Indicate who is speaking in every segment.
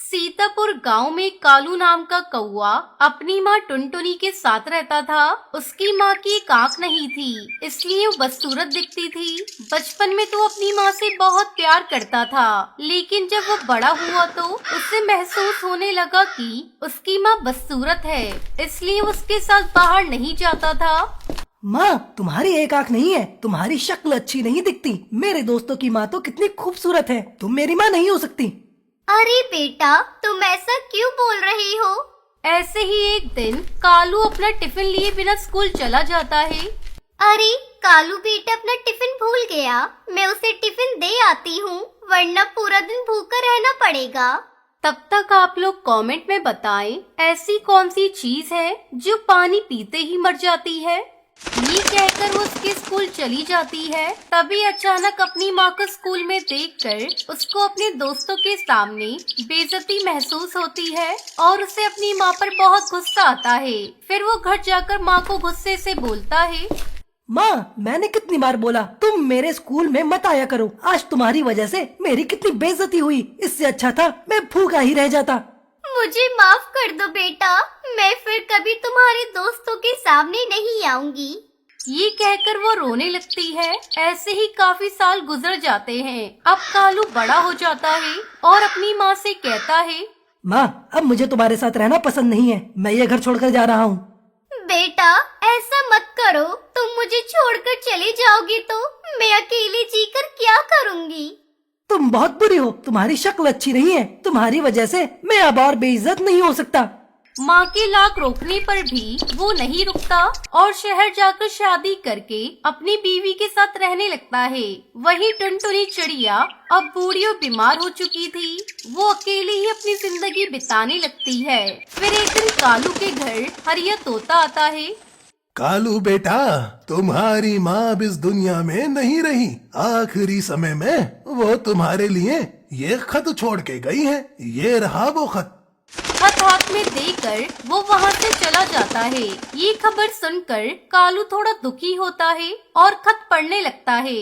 Speaker 1: सीतापुर गांव में कालू नाम का कौआ अपनी माँ टुनटुनी के साथ रहता था। उसकी माँ की एक आँख नहीं थी, इसलिए वो बदसूरत दिखती थी। बचपन में तो अपनी माँ से बहुत प्यार करता था, लेकिन जब वो बड़ा हुआ तो उसे महसूस होने लगा कि उसकी माँ बदसूरत है, इसलिए उसके साथ बाहर नहीं जाता था।
Speaker 2: माँ, तुम्हारी एक आँख नहीं है, तुम्हारी शक्ल अच्छी नहीं दिखती। मेरे दोस्तों की माँ तो कितनी खूबसूरत है, तुम मेरी माँ नहीं हो सकती।
Speaker 3: अरे बेटा, तुम ऐसा क्यों बोल रही हो?
Speaker 1: ऐसे ही एक दिन कालू अपना टिफिन लिए बिना स्कूल चला जाता है।
Speaker 3: अरे कालू बेटा अपना टिफिन भूल गया। मैं उसे टिफिन दे आती हूँ, वरना पूरा दिन भूखा रहना पड़ेगा।
Speaker 1: तब तक आप लोग कमेंट में बताएं, ऐसी कौन सी चीज है जो पानी पीते ही मर जाती है। ये कहकर वो उसके स्कूल चली जाती है। तभी अचानक अपनी माँ को स्कूल में देखकर उसको अपने दोस्तों के सामने बेइज्जती महसूस होती है और उसे अपनी माँ पर बहुत गुस्सा आता है। फिर वो घर जाकर माँ को गुस्से से बोलता है,
Speaker 2: माँ, मैंने कितनी बार बोला तुम मेरे स्कूल में मत आया करो। आज तुम्हारी वजह से मेरी कितनी बेइज्जती हुई। इससे अच्छा था मैं भूखा ही रह जाता।
Speaker 3: मुझे माफ कर दो बेटा, मैं फिर कभी तुम्हारे दोस्तों के सामने नहीं आऊंगी।
Speaker 1: ये कहकर वो रोने लगती है। ऐसे ही काफी साल गुजर जाते हैं। अब कालू बड़ा हो जाता है और अपनी माँ से कहता है,
Speaker 2: माँ, अब मुझे तुम्हारे साथ रहना पसंद नहीं है, मैं ये घर छोड़कर जा रहा हूँ।
Speaker 3: बेटा ऐसा मत करो, तुम मुझे छोड़कर चले जाओगी तो मैं अकेले जीकर क्या करूँगी?
Speaker 2: तुम बहुत बुरी हो, तुम्हारी शक्ल अच्छी नहीं है, तुम्हारी वजह से मैं अब और बेइज्जत नहीं हो सकता।
Speaker 1: माँ के लाख रोकने पर भी वो नहीं रुकता और शहर जाकर शादी करके अपनी बीवी के साथ रहने लगता है। वहीं टुनटुनी चिड़िया अब बूढ़ी और बीमार हो चुकी थी। वो अकेली ही अपनी जिंदगी बिताने लगती है। फिर एक दिन कालू के घर हरिया तोता आता है।
Speaker 4: कालू बेटा, तुम्हारी माँ अब इस दुनिया में नहीं रही। आखिरी समय में वो तुम्हारे लिए ये खत छोड़ के गई है। ये रहा वो खत।
Speaker 1: खत हाथ में देकर वो वहाँ से चला जाता है। ये खबर सुनकर कालू थोड़ा दुखी होता है और खत पढ़ने लगता है।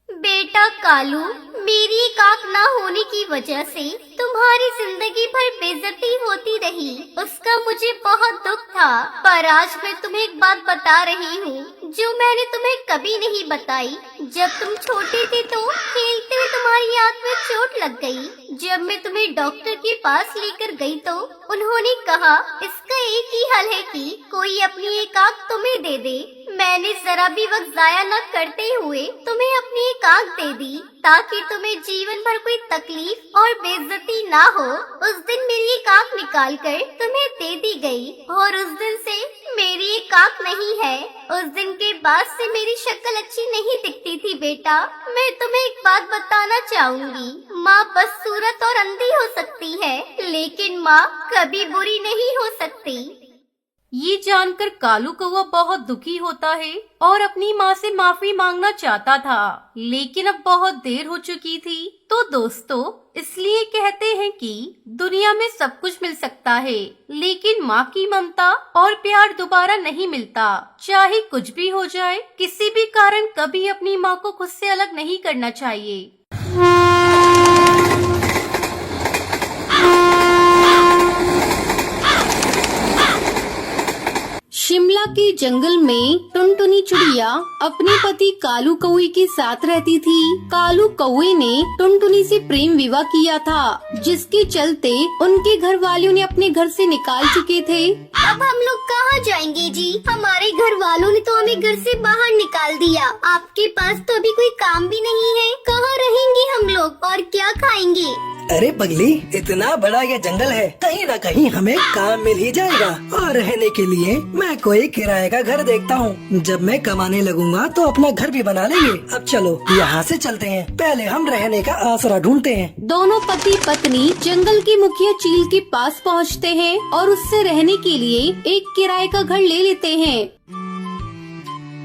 Speaker 3: बेटा कालू, मेरी एक आँख न होने की वजह से तुम्हारी जिंदगी भर बेइज्जती होती रही, उसका मुझे बहुत दुख था। पर आज मैं तुम्हें एक बात बता रही हूँ जो मैंने तुम्हें कभी नहीं बताई। जब तुम छोटे थे तो खेलते हुए तुम्हारी आँख में चोट लग गई। जब मैं तुम्हें डॉक्टर के पास लेकर गई तो उन्होंने कहा इसका एक ही हल है कि कोई अपनी एक आँख तुम्हें दे दे। मैंने जरा भी वक्त जाया न करते हुए तुम्हें अपनी एक आँख दे दी ताकि तुम्हें जीवन भर कोई तकलीफ और बेइज्जती ना हो। उस दिन मेरी एक आँख निकाल कर तुम्हें दे दी गई और उस दिन से मेरी एक आँख नहीं है। उस दिन के बाद से मेरी शक्ल अच्छी नहीं दिखती थी बेटा। मैं तुम्हें एक बात बताना चाहूँगी, माँ बदसूरत और अंधी हो सकती है, लेकिन माँ कभी बुरी नहीं हो सकती।
Speaker 1: ये जानकर कालू कौवा बहुत दुखी होता है और अपनी माँ से माफी मांगना चाहता था, लेकिन अब बहुत देर हो चुकी थी। तो दोस्तों, इसलिए कहते हैं कि दुनिया में सब कुछ मिल सकता है, लेकिन माँ की ममता और प्यार दोबारा नहीं मिलता। चाहे कुछ भी हो जाए, किसी भी कारण कभी अपनी माँ को खुद से अलग नहीं करना चाहिए। शिमला के जंगल में टुनटुनी चिड़िया अपने पति कालू कौवे के साथ रहती थी। कालू कौवे ने टुनटुनी से प्रेम विवाह किया था, जिसके चलते उनके घर वालों ने अपने घर से निकाल चुके थे।
Speaker 3: अब हम लोग कहाँ जाएंगे जी? हमारे घर वालों ने तो हमें घर से बाहर निकाल दिया। आपके पास तो अभी कोई काम भी नहीं है, कहाँ रहेंगे हम लोग और क्या खाएंगे?
Speaker 2: अरे पगली, इतना बड़ा ये जंगल है, कहीं न कहीं हमें काम मिल ही जाएगा। और रहने के लिए मैं कोई किराए का घर देखता हूँ। जब मैं कमाने लगूंगा तो अपना घर भी बना लेंगे। अब चलो यहाँ से चलते हैं, पहले हम रहने का आसरा ढूंढते हैं।
Speaker 1: दोनों पति पत्नी जंगल के मुखिया चील के पास पहुँचते हैं और उससे रहने के लिए एक किराए का घर ले लेते हैं।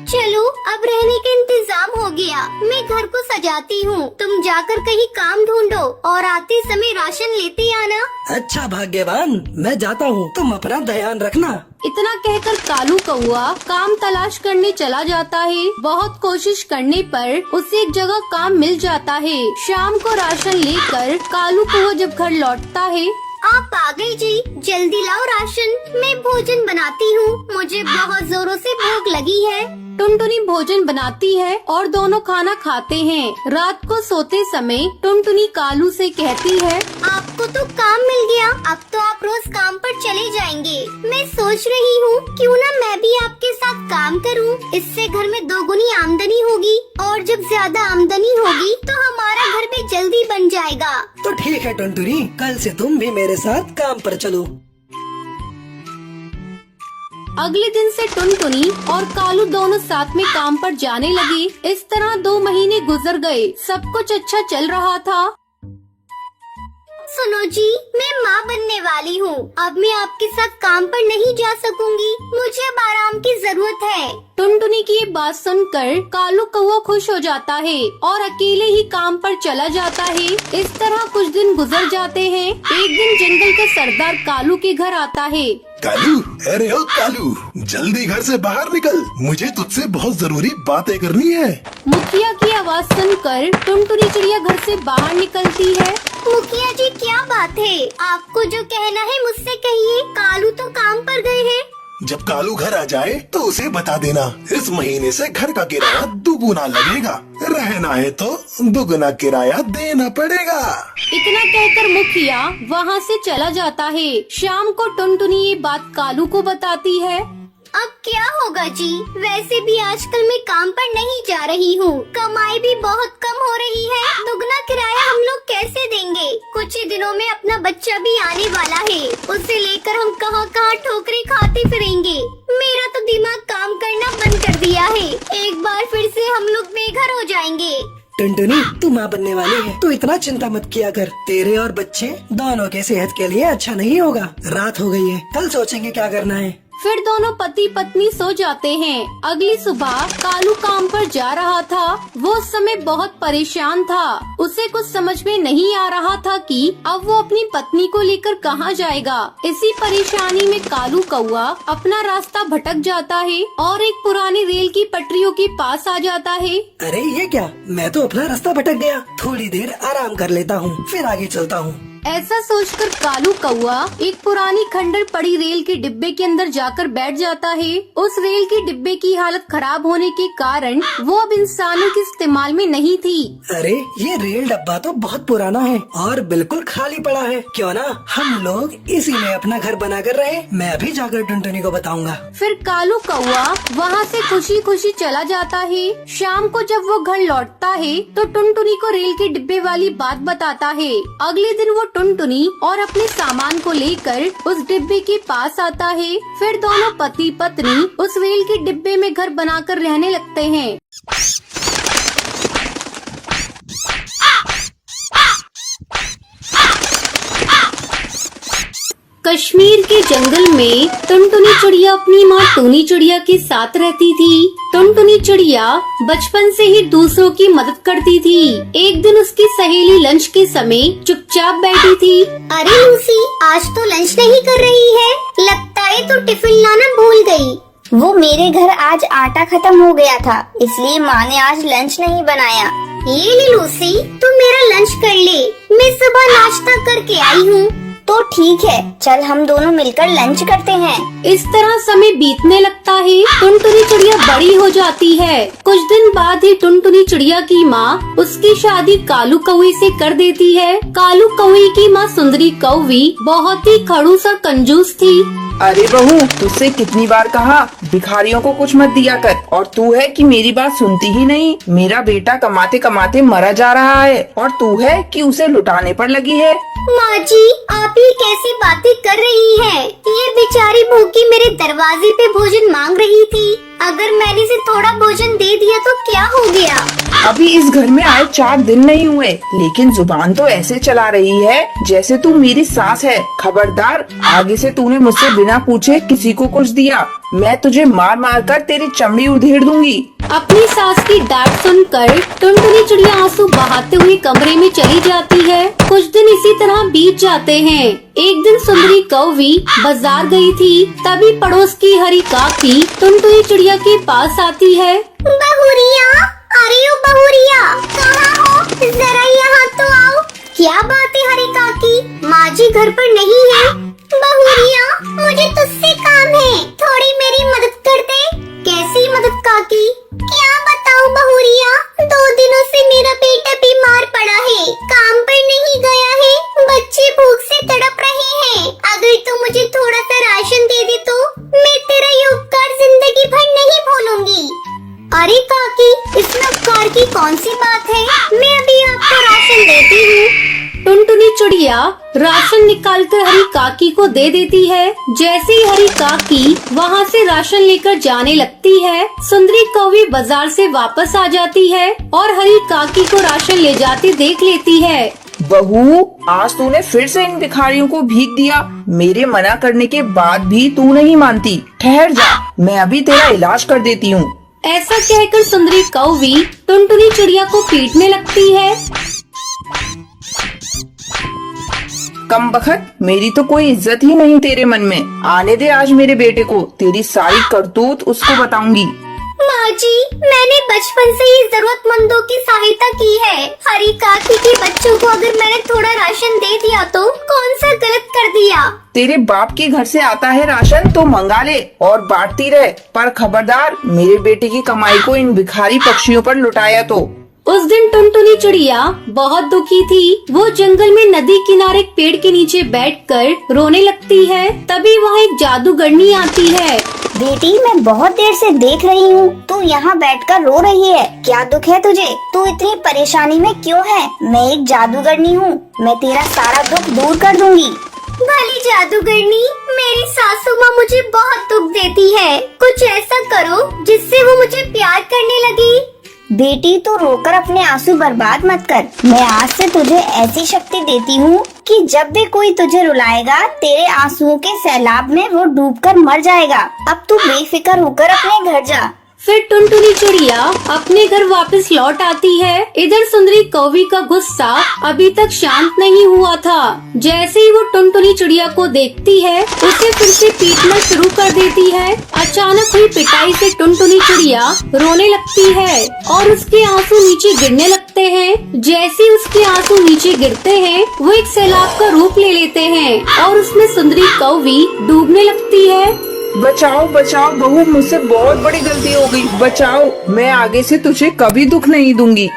Speaker 3: चलो अब रहने का इंतजाम हो गया, मैं घर को सजाती हूँ। तुम जाकर कहीं काम ढूंढो और आते समय राशन लेते आना।
Speaker 2: अच्छा भाग्यवान, मैं जाता हूँ, तुम अपना ध्यान रखना।
Speaker 1: इतना कहकर कालू कौवा काम तलाश करने चला जाता है। बहुत कोशिश करने पर उसे एक जगह काम मिल जाता है। शाम को राशन लेकर कालू कौवा जब घर लौटता है
Speaker 3: आप आ गई जी, जल्दी लाओ राशन, मैं भोजन बनाती हूँ, मुझे बहुत जोरों से भूख लगी है।
Speaker 1: टुनटुनी भोजन बनाती है और दोनों खाना खाते हैं। रात को सोते समय टुनटुनी कालू से कहती है,
Speaker 3: आपको तो काम मिल गया, अब तो आप रोज काम पर चले जाएंगे। मैं सोच रही हूँ क्यों ना मैं भी आपके साथ काम करूँ, इससे घर में दोगुनी आमदनी होगी और जब ज्यादा आमदनी होगी तो हमारा घर भी जल्दी बन जाएगा।
Speaker 2: तो ठीक है टुनटुनी, कल से तुम भी मेरे साथ काम पर चलो।
Speaker 1: अगले दिन से टुनटुनी और कालू दोनों साथ में काम पर जाने लगे। इस तरह 2 महीने गुजर गए। सब कुछ अच्छा चल रहा था।
Speaker 3: सुनो जी, मैं माँ बनने वाली हूँ, अब मैं आपके साथ काम पर नहीं जा सकूंगी, मुझे अब आराम की जरूरत है।
Speaker 1: टुनटुनी की ये बात सुनकर कालू कौवा खुश हो जाता है और अकेले ही काम पर चला जाता है। इस तरह कुछ दिन गुजर जाते हैं। एक दिन जंगल का सरदार कालू के घर आता है।
Speaker 4: कालू, अरे ओ कालू, जल्दी घर से बाहर निकल, मुझे तुझसे बहुत जरूरी बातें करनी है।
Speaker 1: मुखिया की आवाज सुनकर टुनटुनी चिड़िया घर से बाहर निकलती है।
Speaker 3: मुखिया जी, क्या बात है? आपको जो कहना है मुझसे कहिए, कालू तो काम पर गए हैं।
Speaker 4: जब कालू घर आ जाए तो उसे बता देना, इस महीने से घर का किराया दुगुना लगेगा, रहना है तो दुगुना किराया देना पड़ेगा।
Speaker 1: इतना कहकर मुखिया वहाँ से चला जाता है। शाम को टुनटुनी ये बात कालू को बताती है।
Speaker 3: अब क्या होगा जी, वैसे भी आजकल मैं काम पर नहीं जा रही हूँ, कमाई भी बहुत कम हो रही है, दुगना किराया हम लोग कैसे देंगे? कुछ ही दिनों में अपना बच्चा भी आने वाला है, उसे लेकर हम कहाँ कहाँ ठोकरें खाते फिरेंगे। मेरा तो दिमाग काम करना बंद कर दिया है, एक बार फिर से हम लोग बेघर हो जाएंगे।
Speaker 2: टुनटुनी, तू माँ बनने वाली है, तू इतना चिंता मत किया कर, तेरे और बच्चे दोनों के सेहत के लिए अच्छा नहीं होगा। रात हो गई है, कल सोचेंगे क्या करना है।
Speaker 1: फिर दोनों पति पत्नी सो जाते हैं। अगली सुबह कालू काम पर जा रहा था। वो उस समय बहुत परेशान था। उसे कुछ समझ में नहीं आ रहा था कि अब वो अपनी पत्नी को लेकर कहाँ जाएगा। इसी परेशानी में कालू कौवा अपना रास्ता भटक जाता है और एक पुरानी रेल की पटरियों के पास आ जाता है।
Speaker 2: अरे ये क्या, मैं तो अपना रास्ता भटक गया, थोड़ी देर आराम कर लेता हूँ, फिर आगे चलता हूँ।
Speaker 1: ऐसा सोचकर कालू कौवा एक पुरानी खंडर पड़ी रेल के डिब्बे के अंदर जाकर बैठ जाता है। उस रेल के डिब्बे की हालत खराब होने के कारण वो अब इंसानों के इस्तेमाल में नहीं थी।
Speaker 2: अरे ये रेल डब्बा तो बहुत पुराना है और बिल्कुल खाली पड़ा है, क्यों ना हम लोग इसी में अपना घर बना कर रहे। मैं अभी जाकर टुनटुनी को बताऊंगा।
Speaker 1: फिर कालू कौवा वहाँ से खुशी खुशी चला जाता है। शाम को जब वो घर लौटता है तो टुनटुनी को रेल के डिब्बे वाली बात बताता है। अगले दिन वो टुनटुनी और अपने सामान को लेकर उस डिब्बे के पास आता है। फिर दोनों पति पत्नी उस रेल के डिब्बे में घर बनाकर रहने लगते हैं। कश्मीर के जंगल में टुनटुनी चिड़िया अपनी माँ टूनी चिड़िया के साथ रहती थी। टुनटुनी चिड़िया बचपन से ही दूसरों की मदद करती थी। एक दिन उसकी सहेली लंच के समय चुपचाप बैठी थी।
Speaker 3: अरे लूसी, आज तो लंच नहीं कर रही है, लगता है तो टिफिन लाना भूल गई। वो मेरे घर आज आटा खत्म हो गया था, इसलिए माँ ने आज लंच नहीं बनाया। ये ले लूसी, तू मेरा लंच कर ले, मैं सुबह नाश्ता करके आई हूँ। तो ठीक है, चल हम दोनों मिलकर लंच करते हैं।
Speaker 1: इस तरह समय बीतने लगता है। टुनटुनी चिड़िया बड़ी हो जाती है। कुछ दिन बाद ही टुनटुनी चिड़िया की माँ उसकी शादी कालू कौवे से कर देती है। कालू कौवे की माँ सुंदरी कौवी बहुत ही खड़ूस और कंजूस थी।
Speaker 5: अरे बहू, तुझसे कितनी बार कहा भिखारियों को कुछ मत दिया कर, और तू है कि मेरी बात सुनती ही नहीं। मेरा बेटा कमाते कमाते मरा जा रहा है और तू है कि उसे लुटाने पर लगी है।
Speaker 3: माँ जी, आप ये कैसी बातें कर रही हैं? ये बेचारी भूखी मेरे दरवाजे पे भोजन मांग रही थी, अगर मैंने इसे थोड़ा भोजन दे दिया तो क्या हो गया?
Speaker 5: अभी इस घर में आए 4 दिन नहीं हुए, लेकिन जुबान तो ऐसे चला रही है जैसे तू मेरी सास है। खबरदार, आगे से तूने मुझसे बिना पूछे किसी को कुछ दिया, मैं तुझे मार मार कर तेरी चमड़ी उधेड़ दूंगी।
Speaker 1: अपनी सास की डांट सुनकर टुनटुनी चिड़िया आंसू बहाते हुए कमरे में चली जाती है। कुछ दिन इसी तरह बीत जाते हैं। एक दिन सुंदरी कौवी बाजार गई थी, तभी पड़ोस की हरी काकी टुनटुनी चिड़िया के पास आती है।
Speaker 3: बहुरिया, अरे ओ बहुरिया, कहाँ हो? जरा यहाँ तो आओ। क्या बात है हरी काकी, माँ जी घर पर नहीं है? बहुरिया, मुझे तुझसे काम है, थोड़ी मेरी मदद कर दे। कैसी मदद काकी? क्या बताऊं बहुरिया, 2 दिनों से मेरा बेटा बीमार पड़ा है, काम पर नहीं गया है, बच्चे भूख से तड़प रहे हैं। अगर तू मुझे थोड़ा सा राशन दे दे तो मैं तेरा ये उपकार जिंदगी भर नहीं भूलूंगी। अरे काकी, इसमें उपकार की कौन सी बात है, मैं अभी आपको राशन देती हूँ।
Speaker 1: टुनटुनी चिड़िया राशन निकालकर हरी काकी को दे देती है। जैसे ही हरी काकी वहाँ से राशन लेकर जाने लगती है, सुंदरी कौवी बाजार से वापस आ जाती है और हरी काकी को राशन ले जाते देख लेती है।
Speaker 5: बहू, आज तूने फिर से इन भिखारियों को भीख दिया। मेरे मना करने के बाद भी तू नहीं मानती। ठहर जा, मैं अभी तेरा इलाज कर देती हूँ।
Speaker 1: ऐसा कहकर सुंदरी कौवी टुनटुनी चिड़िया को पीटने लगती है।
Speaker 5: कमबख्त, मेरी तो कोई इज्जत ही नहीं तेरे मन में। आने दे आज मेरे बेटे को, तेरी सारी करतूत उसको बताऊंगी।
Speaker 3: माँ जी, मैंने बचपन से ही जरूरतमंदों की सहायता की है। हरी काकी के बच्चों को अगर मैंने थोड़ा राशन दे दिया तो कौन सा गलत कर दिया?
Speaker 5: तेरे बाप के घर से आता है राशन तो मंगा ले और बांटती रहे, पर खबरदार मेरे बेटे की कमाई को इन भिखारी पक्षियों पर लुटाया तो।
Speaker 1: उस दिन टुनटुनी चिड़िया बहुत दुखी थी। वो जंगल में नदी किनारे एक पेड़ के नीचे बैठकर रोने लगती है। तभी वहाँ एक जादूगरनी आती है।
Speaker 3: बेटी, मैं बहुत देर से देख रही हूँ, तू यहाँ बैठकर रो रही है। क्या दुख है तुझे? तू इतनी परेशानी में क्यों है? मैं एक जादूगरनी हूँ, मैं तेरा सारा दुख दूर कर दूंगी। भली जादूगरनी, मेरी सासू माँ मुझे बहुत दुख देती है। कुछ ऐसा करो जिससे वो मुझे प्यार करने लगे। बेटी, तू रोकर अपने आंसू बर्बाद मत कर। मैं आज से तुझे ऐसी शक्ति देती हूँ कि जब भी कोई तुझे रुलाएगा, तेरे आंसुओं के सैलाब में वो डूबकर मर जाएगा। अब तू बेफिक्र होकर अपने घर जा।
Speaker 1: फिर टुनटुनी चिड़िया अपने घर वापस लौट आती है। इधर सुंदरी कौवी का गुस्सा अभी तक शांत नहीं हुआ था। जैसे ही वो टुनटुनी चिड़िया को देखती है, उसे फिर से पीटना शुरू कर देती है। अचानक हुई पिटाई से टुनटुनी चिड़िया रोने लगती है और उसके आंसू नीचे गिरने लगते हैं। जैसे ही उसके आंसू नीचे गिरते हैं, वो एक सैलाब का रूप ले लेते हैं और उसमें सुंदरी कौवी डूबने लगती है।
Speaker 5: बचाओ बचाओ बहू, मुझसे बहुत बड़ी गलती हो गई, बचाओ। मैं आगे से तुझे कभी दुख नहीं दूंगी।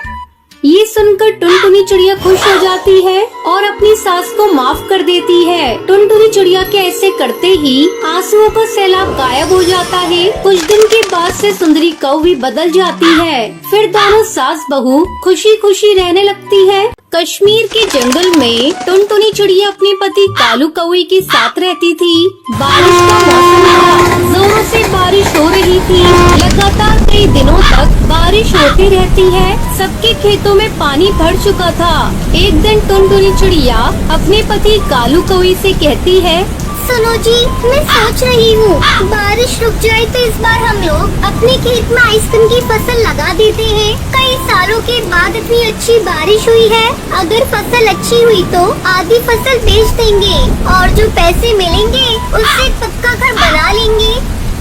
Speaker 1: ये सुनकर टुनटुनी चिड़िया खुश हो जाती है और अपनी सास को माफ कर देती है। टुनटुनी चिड़िया के ऐसे करते ही आंसुओं का सैलाब गायब हो जाता है। कुछ दिन के बाद से सुंदरी कौवी बदल जाती है। फिर दोनों सास बहू खुशी खुशी रहने लगती है। कश्मीर के जंगल में टुनटुनी चिड़िया अपने पति कालू कौवे के साथ रहती थी। बारिश का मौसम था, जोरों से बारिश हो रही थी। लगातार कई दिनों तक बारिश होती रहती है। सबके खेतों में पानी भर चुका था। एक दिन टुनटुनी चिड़िया अपने पति कालू कौवे से कहती है,
Speaker 3: सुनो जी, मैं सोच रही हूँ बारिश रुक जाए तो इस बार हम लोग अपने खेत में आइसक्रीम की फसल लगा देते हैं। कई सालों के बाद इतनी अच्छी बारिश हुई है। अगर फसल अच्छी हुई तो आधी फसल बेच देंगे और जो पैसे मिलेंगे उससे पक्का घर बना लेंगे।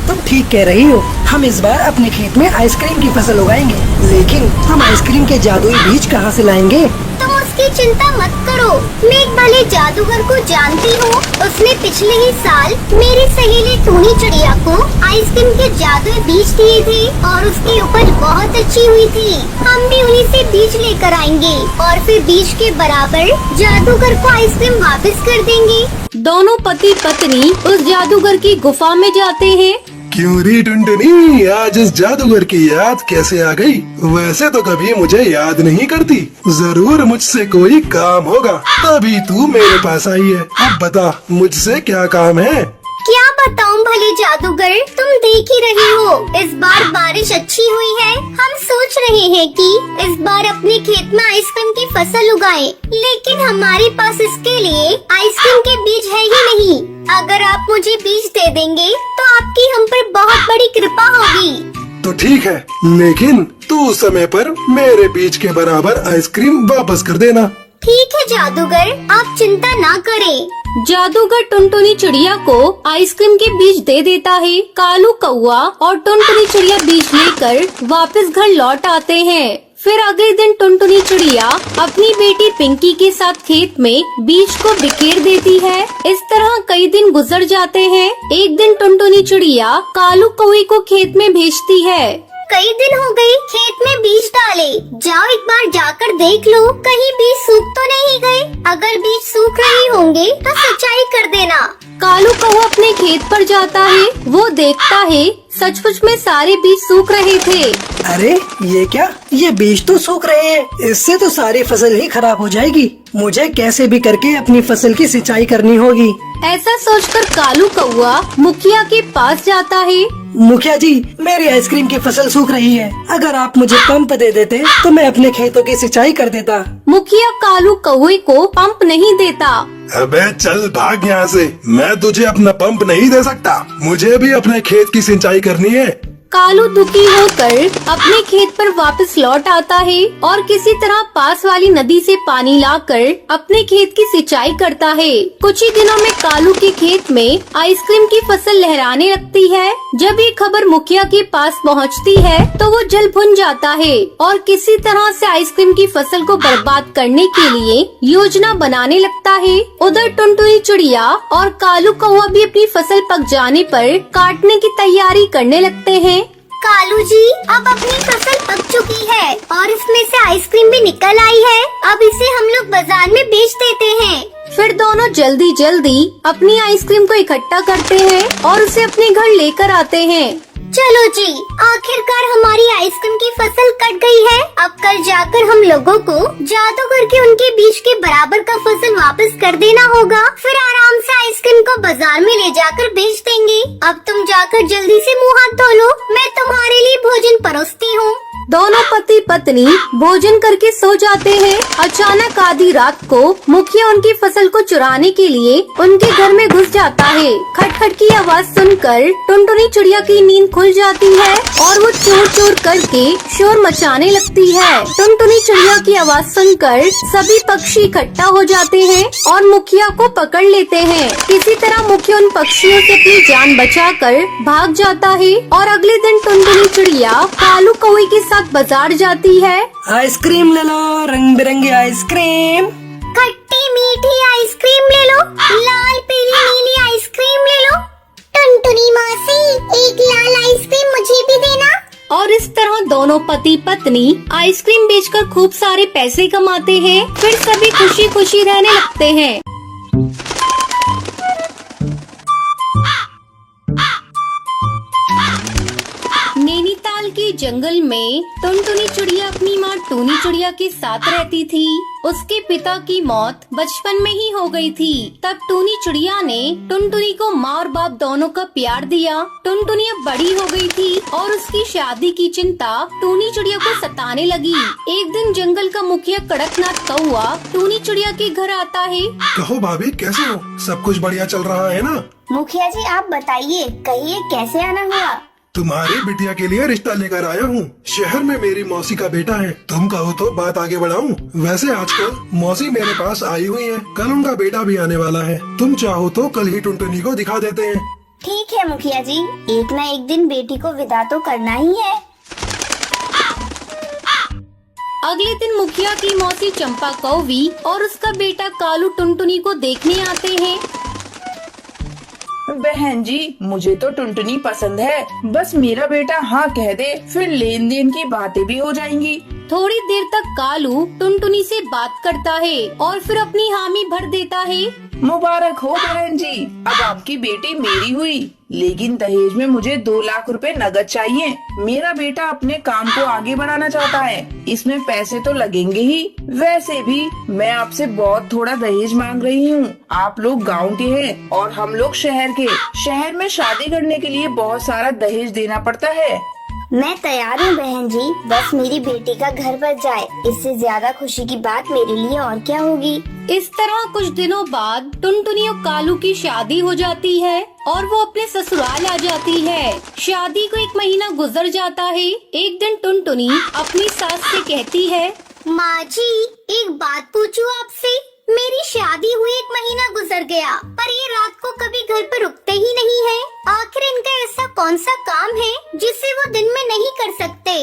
Speaker 2: तुम ठीक कह रही हो। हम इस बार अपने खेत में आइसक्रीम की फसल उगाएंगे, लेकिन हम आइसक्रीम के जादुई बीज कहाँ से लाएंगे?
Speaker 3: तुम उसकी चिंता मत करो, मैं एक भले जादूगर को जानती हूँ। उसने पिछले ही साल मेरी सहेली टूनी चिड़िया को आइसक्रीम के जादुई बीज दिए थे और उसकी उपज बहुत अच्छी हुई थी। हम भी उन्हीं से बीज लेकर आएंगे और फिर बीज के बराबर जादूगर को आइसक्रीम वापस कर देंगे।
Speaker 1: दोनों पति पत्नी उस जादूगर की गुफा में जाते हैं।
Speaker 4: क्यों री टुनटुनी, आज इस जादूगर की याद कैसे आ गई? वैसे तो कभी मुझे याद नहीं करती। जरूर मुझसे कोई काम होगा, तभी तू मेरे पास आई है। अब बता, मुझसे क्या काम है?
Speaker 3: क्या बताऊं भले जादूगर, तुम देख ही रही हो इस बार बारिश अच्छी हुई है। हम सोच रहे हैं कि इस बार अपने खेत में आइसक्रीम की फसल उगाएं, लेकिन हमारे पास इसके लिए आइसक्रीम के बीज है ही नहीं। अगर आप मुझे बीज दे देंगे तो आपकी हम पर बहुत बड़ी कृपा होगी।
Speaker 4: तो ठीक है, लेकिन तू समय पर मेरे बीज के बराबर आइसक्रीम वापस कर देना।
Speaker 3: ठीक है जादूगर, आप चिंता ना करें।
Speaker 1: जादूगर टुनटुनी चिड़िया को आइसक्रीम के बीज दे देता है। कालू कौवा और टुनटुनी चिड़िया बीज लेकर वापस घर लौट आते हैं। फिर अगले दिन टुनटुनी चिड़िया अपनी बेटी पिंकी के साथ खेत में बीज को बिखेर देती है। इस तरह कई दिन गुजर जाते हैं। एक दिन टुनटुनी चिड़िया कालू कौवे को खेत में भेजती है।
Speaker 3: कई दिन हो गए खेत में बीज डाले, जाओ एक बार जाकर देख लो कहीं बीज सूख तो नहीं गए। अगर बीज सूख रहे होंगे तो सिंचाई कर देना।
Speaker 1: कालू कौवा अपने खेत पर जाता है। वो देखता है सचमुच में सारे बीज सूख रहे थे।
Speaker 2: अरे ये क्या, ये बीज तो सूख रहे हैं। इससे तो सारी फसल ही खराब हो जाएगी। मुझे कैसे भी करके अपनी फसल की सिंचाई करनी होगी।
Speaker 1: ऐसा सोचकर कालू कौवा मुखिया के पास जाता है।
Speaker 2: मुखिया जी, मेरी आइसक्रीम की फसल सूख रही है। अगर आप मुझे पंप दे देते तो मैं अपने खेतों की सिंचाई कर देता।
Speaker 1: मुखिया कालू कौवे को पंप नहीं देता।
Speaker 4: अबे चल भाग यहाँ से, मैं तुझे अपना पंप नहीं दे सकता। मुझे भी अपने खेत की सिंचाई करनी है।
Speaker 1: कालू दुखी होकर अपने खेत पर वापस लौट आता है और किसी तरह पास वाली नदी से पानी लाकर अपने खेत की सिंचाई करता है। कुछ ही दिनों में कालू के खेत में आइसक्रीम की फसल लहराने लगती है। जब ये खबर मुखिया के पास पहुंचती है तो वो जल भुन जाता है और किसी तरह से आइसक्रीम की फसल को बर्बाद करने के लिए योजना बनाने लगता है। उधर टुनटुनी चिड़िया और कालू कौवा भी अपनी फसल पक जाने पर काटने की तैयारी करने लगते हैं।
Speaker 3: कालू जी, अब अपनी फसल पक चुकी है और इसमें से आइसक्रीम भी निकल आई है। अब इसे हम लोग बाजार में बेच देते हैं।
Speaker 1: फिर दोनों जल्दी जल्दी अपनी आइसक्रीम को इकट्ठा करते हैं और उसे अपने घर लेकर आते हैं।
Speaker 3: चलो जी, आखिरकार हमारी आइसक्रीम की फसल कट गई है। अब कल जाकर हम लोगों को जादू करके उनके बीज के बराबर का फसल वापस कर देना होगा। फिर आराम से आइसक्रीम को बाजार में ले जाकर बेच देंगे। अब तुम जाकर जल्दी से मुंह हाथ धो लो, मैं तुम्हारे लिए भोजन परोसती हूँ।
Speaker 1: दोनों पति पत्नी भोजन करके सो जाते हैं। अचानक आधी रात को मुखिया उनकी फसल को चुराने के लिए उनके घर में घुस जाता है। खटखट की आवाज सुनकर टुनटुनी चिड़िया की नींद खुल जाती है और वो चोर चोर करके शोर मचाने लगती है। टुनटुनी चिड़िया की आवाज सुनकर सभी पक्षी इकट्ठा हो जाते हैं और मुखिया को पकड़ लेते हैं। किसी तरह मुखिया उन पक्षियों से अपनी जान बचाकर भाग जाता है और अगले दिन टुनटुनी चिड़िया कालू कौवे के साथ बाजार जाती है।
Speaker 2: आइसक्रीम ले लो, रंग बिरंगी आइसक्रीम।
Speaker 3: खट्टी मीठी आइसक्रीम ले लो, लाल पीली नीली आइसक्रीम ले लो। टुनटुनी मासी, एक लाल आइसक्रीम मुझे भी देना।
Speaker 1: और इस तरह दोनों पति पत्नी आइसक्रीम बेचकर खूब सारे पैसे कमाते हैं। फिर सभी खुशी खुशी रहने लगते हैं। नैनीताल के जंगल में टुनटुनी चिड़िया अपनी माँ टूनी चिड़िया के साथ रहती थी। उसके पिता की मौत बचपन में ही हो गई थी। तब टूनी चिड़िया ने टुनटुनी को माँ और बाप दोनों का प्यार दिया। टुनटुनी अब बड़ी हो गई थी और उसकी शादी की चिंता टूनी चिड़िया को सताने लगी। एक दिन जंगल का मुखिया कड़कनाथ कौवा टूनी चिड़िया के घर आता है।
Speaker 4: कहो भाभी, कैसे हो? सब कुछ बढ़िया चल रहा है ना?
Speaker 3: मुखिया जी, आप बताइए, कहिए कैसे आना हुआ?
Speaker 4: तुम्हारी बिटिया के लिए रिश्ता लेकर आया हूँ। शहर में मेरी मौसी का बेटा है। तुम कहो तो बात आगे बढ़ाऊं। वैसे आजकल मौसी मेरे पास आई हुई है। कल उनका बेटा भी आने वाला है। तुम चाहो तो कल ही टुनटुनी को दिखा देते हैं।
Speaker 3: ठीक है मुखिया जी, एक न एक दिन बेटी को विदा तो करना ही है।
Speaker 1: अगले दिन मुखिया की मौसी चंपा कौवी और उसका बेटा कालू टुनटुनी को देखने आते हैं।
Speaker 5: बहन जी, मुझे तो टुनटुनी पसंद है। बस मेरा बेटा हाँ कह दे, फिर लेन देन की बातें भी हो जाएंगी।
Speaker 1: थोड़ी देर तक कालू टुनटुनी से बात करता है और फिर अपनी हामी भर देता है।
Speaker 5: मुबारक हो बहन जी, अब आपकी बेटी मेरी हुई। लेकिन दहेज में मुझे 2 लाख रुपए नगद चाहिए। मेरा बेटा अपने काम को आगे बढ़ाना चाहता है, इसमें पैसे तो लगेंगे ही। वैसे भी मैं आपसे बहुत थोड़ा दहेज मांग रही हूँ। आप लोग गांव के हैं और हम लोग शहर के। शहर में शादी करने के लिए बहुत सारा दहेज देना पड़ता है।
Speaker 3: मैं तैयार हूँ बहन जी, बस मेरी बेटी का घर बच जाए, इससे ज्यादा खुशी की बात मेरे लिए और क्या होगी।
Speaker 1: इस तरह कुछ दिनों बाद टुनटुनी और कालू की शादी हो जाती है और वो अपने ससुराल आ जाती है। शादी को 1 महीना गुजर जाता है। एक दिन टुनटुनी अपनी सास से कहती है,
Speaker 3: माँ जी, एक बात पूछूं आपसे? मेरी शादी हुई 1 महीना गुजर गया, पर ये रात को कभी घर पर रुकते ही नहीं है। आखिर इनका ऐसा कौन सा काम है जिसे वो दिन में नहीं कर सकते?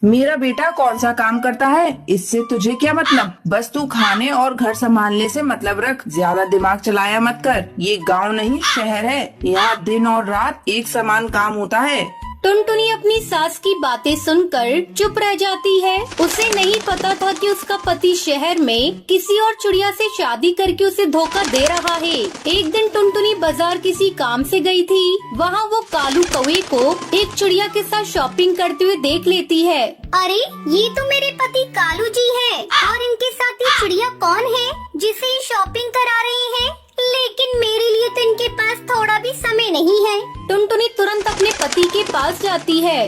Speaker 5: मेरा बेटा कौन सा काम करता है, इससे तुझे क्या मतलब। बस तू खाने और घर संभालने से मतलब रख, ज्यादा दिमाग चलाया मत कर। ये गांव नहीं शहर है, यहाँ दिन और रात एक समान काम होता है।
Speaker 1: टुनटुनी अपनी सास की बातें सुनकर चुप रह जाती है। उसे नहीं पता था कि उसका पति शहर में किसी और चिड़िया से शादी करके उसे धोखा दे रहा है। एक दिन टुनटुनी बाजार किसी काम से गई थी। वहाँ वो कालू कौवे को एक चिड़िया के साथ शॉपिंग करते हुए देख लेती है।
Speaker 3: अरे ये तो मेरे पति कालू जी है, और इनके साथ ये चिड़िया कौन है जिसे ये शॉपिंग करा रही है? लेकिन मेरे लिए तो इनके पास थोड़ा भी समय नहीं है।
Speaker 1: टुनटुनी तुरंत अपने पति के पास जाती है।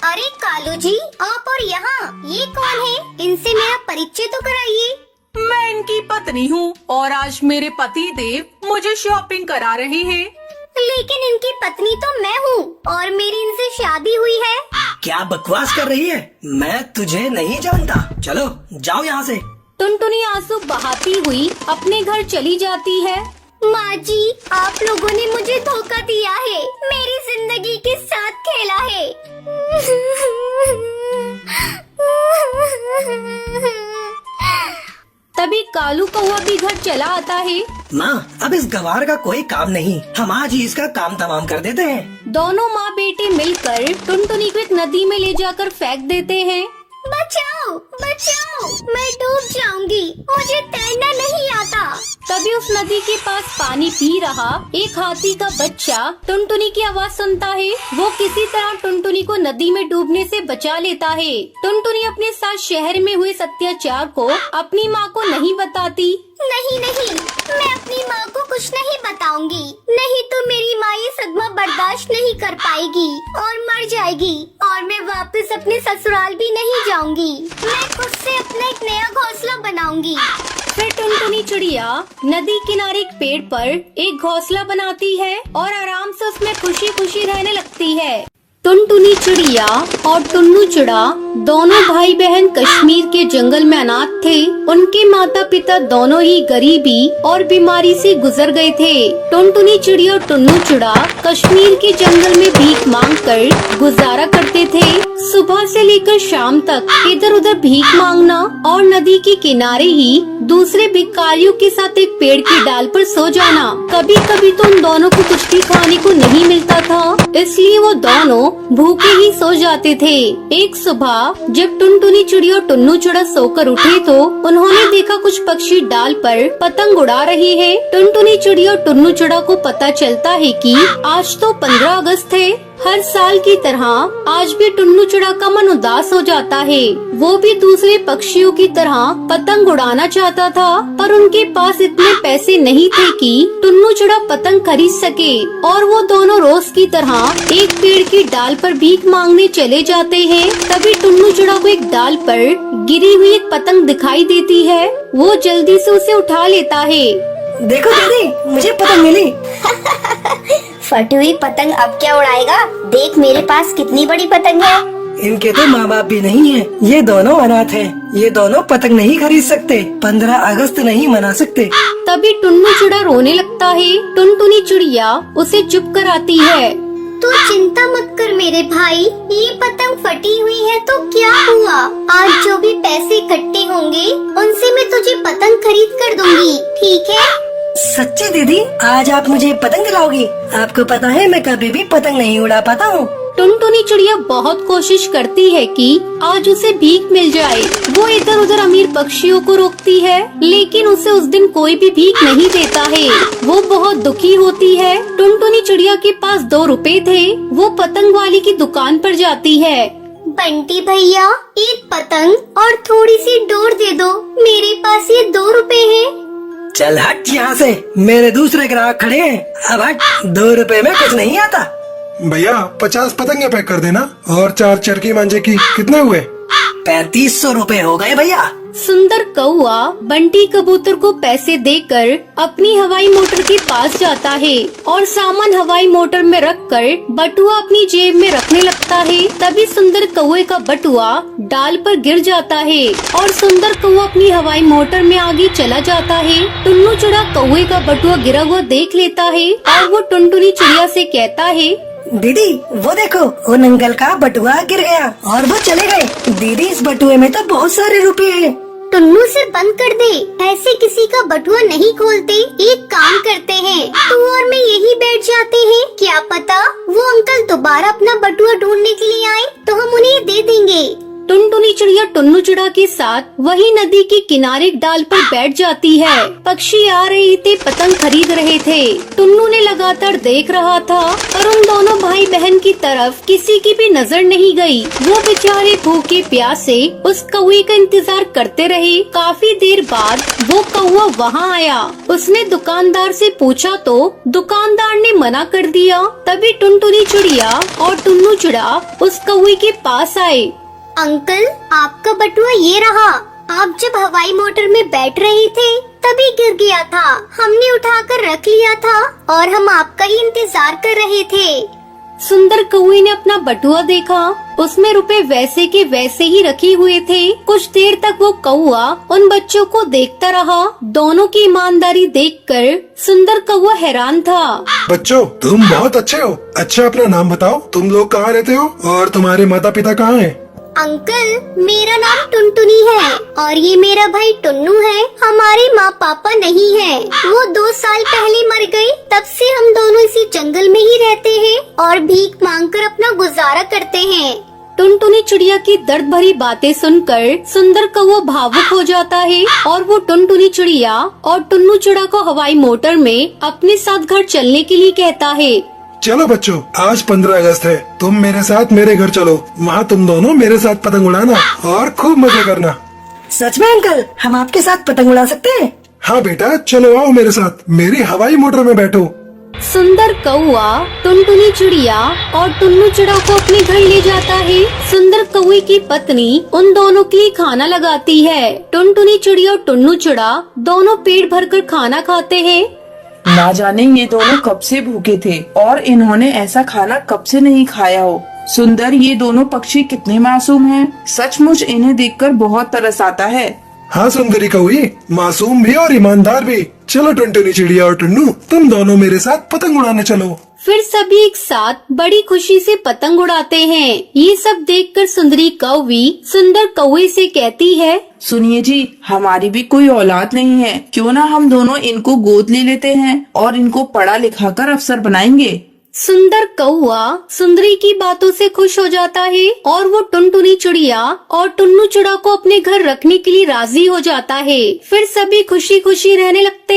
Speaker 3: अरे कालू जी, आप और यहाँ ये कौन है? इनसे मेरा परिचय तो कराइए।
Speaker 6: मैं इनकी पत्नी हूँ और आज मेरे पति देव मुझे शॉपिंग करा रहे हैं।
Speaker 3: लेकिन इनकी पत्नी तो मैं हूँ और मेरी इनसे शादी हुई है।
Speaker 2: क्या बकवास कर रही है? मैं तुझे नहीं जानता। चलो जाओ यहाँ से।
Speaker 1: टुनटुनी आंसू बहाती हुई अपने घर चली जाती है।
Speaker 3: माँ जी, आप लोगों ने मुझे धोखा दिया है, मेरी जिंदगी के साथ खेला है।
Speaker 1: तभी कालू कौवा भी घर चला आता है।
Speaker 2: माँ, अब इस गवार का कोई काम नहीं, हम आज ही इसका काम तमाम कर देते हैं।
Speaker 1: दोनों माँ बेटे मिलकर टुनटुनी को एक नदी में ले जाकर फेंक देते हैं।
Speaker 3: बचाओ बचाओ, मैं डूब जाऊंगी, मुझे तैरना नहीं आता।
Speaker 1: तभी उस नदी के पास पानी पी रहा एक हाथी का बच्चा टुनटुनी की आवाज सुनता है। वो किसी तरह टुनटुनी को नदी में डूबने से बचा लेता है। टुनटुनी अपने साथ शहर में हुए अत्याचार को अपनी माँ को नहीं बताती।
Speaker 3: नहीं नहीं, मैं अपनी माँ को कुछ नहीं बताऊंगी, नहीं तो मेरी माँ ये सदमा बर्दाश्त नहीं कर पाएगी और मर जाएगी, और मैं वापस अपने ससुराल भी नहीं जाऊंगी। मैं खुद से अपना एक नया घोंसला बनाऊंगी।
Speaker 1: फिर टुनटुनी चिड़िया नदी किनारे एक पेड़ पर एक घोंसला बनाती है और आराम से उसमें खुशी खुशी रहने लगती है। टुनटुनी चिड़िया और टुन्नू चिड़ा दोनों भाई बहन कश्मीर के जंगल में अनाथ थे। उनके माता पिता दोनों ही गरीबी और बीमारी से गुजर गए थे। टुनटुनी चिड़िया और टुन्नू चिड़ा कश्मीर के जंगल में भीख मांगकर गुजारा करते थे। सुबह से लेकर शाम तक इधर उधर भीख मांगना और नदी के किनारे ही दूसरे भिखारियों के साथ एक पेड़ की डाल पर सो जाना। कभी कभी तो उन दोनों को कुछ भी खाने को नहीं मिलता था, इसलिए वो दोनों भूखे ही सो जाते थे। एक सुबह जब टुनटुनी चिड़िया और टुन्नू चिड़ा सोकर उठे तो उन्होंने देखा कुछ पक्षी डाल पर पतंग उड़ा रहे हैं। टुनटुनी चिड़िया और टुन्नू चिड़ा को पता चलता है कि आज तो 15 अगस्त है। हर साल की तरह आज भी टुन्नू चिड़ा का मन उदास हो जाता है। वो भी दूसरे पक्षियों की तरह पतंग उड़ाना चाहता था, पर उनके पास इतने पैसे नहीं थे कि टुन्नू चिड़ा पतंग खरीद सके, और वो दोनों रोज की तरह एक पेड़ की डाल पर भीख मांगने चले जाते हैं। तभी टुन्नू चिड़ा को एक डाल पर गिरी हुई एक पतंग दिखाई देती है। वो जल्दी से उसे उठा लेता है।
Speaker 2: देखो दीदी, मुझे पतंग मिली।
Speaker 3: फटी हुई पतंग अब क्या उड़ाएगा? देख मेरे पास कितनी बड़ी पतंग है।
Speaker 2: इनके तो माँ बाप भी नहीं है, ये दोनों अनाथ हैं। ये दोनों पतंग नहीं खरीद सकते, 15 अगस्त नहीं मना सकते।
Speaker 1: तभी टुन्नू चिड़ा रोने लगता है। टुनटुनी चिड़िया उसे चुप कराती है।
Speaker 3: तू चिंता मत कर मेरे भाई, ये पतंग फटी हुई है तो क्या हुआ? आज जो भी पैसे इकट्ठे होंगे उनसे मैं तुझे पतंग खरीद कर दूंगी, ठीक है?
Speaker 2: सच्ची दीदी, आज आप मुझे पतंग दिलाओगी? आपको पता है मैं कभी भी पतंग नहीं उड़ा पाता हूँ।
Speaker 1: टुनटुनी चिड़िया बहुत कोशिश करती है कि आज उसे भीख मिल जाए। वो इधर उधर अमीर पक्षियों को रोकती है, लेकिन उसे उस दिन कोई भी भीख नहीं देता है। वो बहुत दुखी होती है। टुनटुनी चिड़िया के पास 2 रुपए थे। वो पतंग वाली की दुकान पर जाती है।
Speaker 3: बंटी भैया, एक पतंग और थोड़ी सी डोर दे दो, मेरे पास ये 2 रुपए है।
Speaker 2: चल हट यहाँ से, मेरे दूसरे ग्राहक खड़े हैं। अब हट, 2 रुपए में कुछ नहीं आता।
Speaker 4: भैया 50 पतंगे पैक कर देना, और 4 चरखी मांझे की। कितने हुए?
Speaker 2: 3500 रुपए हो गए भैया।
Speaker 1: सुंदर कौआ बंटी कबूतर को पैसे देकर अपनी हवाई मोटर के पास जाता है और सामान हवाई मोटर में रखकर बटुआ अपनी जेब में रखने लगता है। तभी सुंदर कौए का बटुआ डाल पर गिर जाता है और सुंदर कौआ अपनी हवाई मोटर में आगे चला जाता है। टुन्नू चिड़ा कौए का बटुआ गिरा हुआ देख लेता है और वो टुनटुनी चिड़िया से कहता है,
Speaker 2: दीदी वो देखो, उन अंकल का बटुआ गिर गया और वो चले गए। दीदी इस बटुए में तो बहुत सारे रुपए हैं।
Speaker 3: टुन्नू से बंद कर दे, ऐसे किसी का बटुआ नहीं खोलते। एक काम करते हैं, तू और मैं यही बैठ जाते हैं, क्या पता वो अंकल दोबारा अपना बटुआ ढूंढने के लिए आए तो हम उन्हें दे देंगे।
Speaker 1: टुनटुनी चिड़िया टुन्नू चिड़ा के साथ वही नदी के किनारे एक डाल पर बैठ जाती है। पक्षी आ रहे थे, पतंग खरीद रहे थे। टुन्नू ने लगातार देख रहा था, पर उन दोनों भाई बहन की तरफ किसी की भी नजर नहीं गई। वो बेचारे भूखे प्यासे उस कौवे का इंतजार करते रहे। काफी देर बाद वो कौवा वहाँ आया। उसने दुकानदार से पूछा तो दुकानदार ने मना कर दिया। तभी टुनटुनी चिड़िया और टुन्नू चिड़ा उस कौवे के पास आए।
Speaker 3: अंकल, आपका बटुआ ये रहा। आप जब हवाई मोटर में बैठ रहे थे तभी गिर गया था। हमने उठाकर रख लिया था और हम आपका ही इंतजार कर रहे थे।
Speaker 1: सुंदर कौवे ने अपना बटुआ देखा, उसमें रुपए वैसे के वैसे ही रखे हुए थे। कुछ देर तक वो कौवा उन बच्चों को देखता रहा। दोनों की ईमानदारी देखकर सुंदर कौवा हैरान था।
Speaker 4: बच्चों, तुम बहुत अच्छे हो। अच्छा, अपना नाम बताओ, तुम लोग कहाँ रहते हो और तुम्हारे माता पिता कहाँ हैं?
Speaker 3: अंकल, मेरा नाम टुनटुनी है और ये मेरा भाई टुन्नू है। हमारे माँ पापा नहीं है, वो 2 साल पहले मर गए। तब से हम दोनों इसी जंगल में ही रहते हैं और भीख मांगकर अपना गुजारा करते हैं।
Speaker 1: टुनटुनी चिड़िया की दर्द भरी बातें सुनकर सुंदर कौवा भावुक हो जाता है और वो टुनटुनी चिड़िया और टुन्नू चिड़ा को हवाई मोटर में अपने साथ घर चलने के लिए कहता है।
Speaker 4: चलो बच्चों, आज 15 अगस्त है। तुम मेरे साथ मेरे घर चलो। वहाँ तुम दोनों मेरे साथ पतंग उड़ाना और खूब मजे करना।
Speaker 2: सच में अंकल, हम आपके साथ पतंग उड़ा सकते हैं?
Speaker 4: हाँ बेटा, चलो आओ मेरे साथ, मेरी हवाई मोटर में बैठो।
Speaker 1: सुंदर कौवा टुनटुनी चिड़िया और टुन्नू चिड़ा को अपने घर ले जाता है। सुंदर कौवे की पत्नी उन दोनों के लिए खाना लगाती है। टुनटुनी चिड़िया और टुन्नू चिड़ा दोनों पेट भरकर खाना खाते हैं।
Speaker 5: ना जाने ये दोनों कब से भूखे थे और इन्होंने ऐसा खाना कब से नहीं खाया हो। सुंदर, ये दोनों पक्षी कितने मासूम हैं। सचमुच इन्हें देखकर बहुत तरस आता है।
Speaker 4: हाँ सुंदरी कौवी, मासूम भी और ईमानदार भी। चलो टुनटुनी चिड़िया और टुन्नू, तुम दोनों मेरे साथ पतंग उड़ाने चलो।
Speaker 1: फिर सभी एक साथ बड़ी खुशी से पतंग उड़ाते हैं। ये सब देखकर सुंदरी कौवी सुंदर कौवे से कहती है,
Speaker 5: सुनिए जी, हमारी भी कोई औलाद नहीं है, क्यों ना हम दोनों इनको गोद ले लेते हैं और इनको पढ़ा लिखा कर अफसर बनाएंगे।
Speaker 1: सुंदर कौवा सुंदरी की बातों से खुश हो जाता है और वो टुनटुनी चिड़िया और टुन्नू चिड़ा को अपने घर रखने के लिए राजी हो जाता है। फिर सभी खुशी खुशी रहने लगते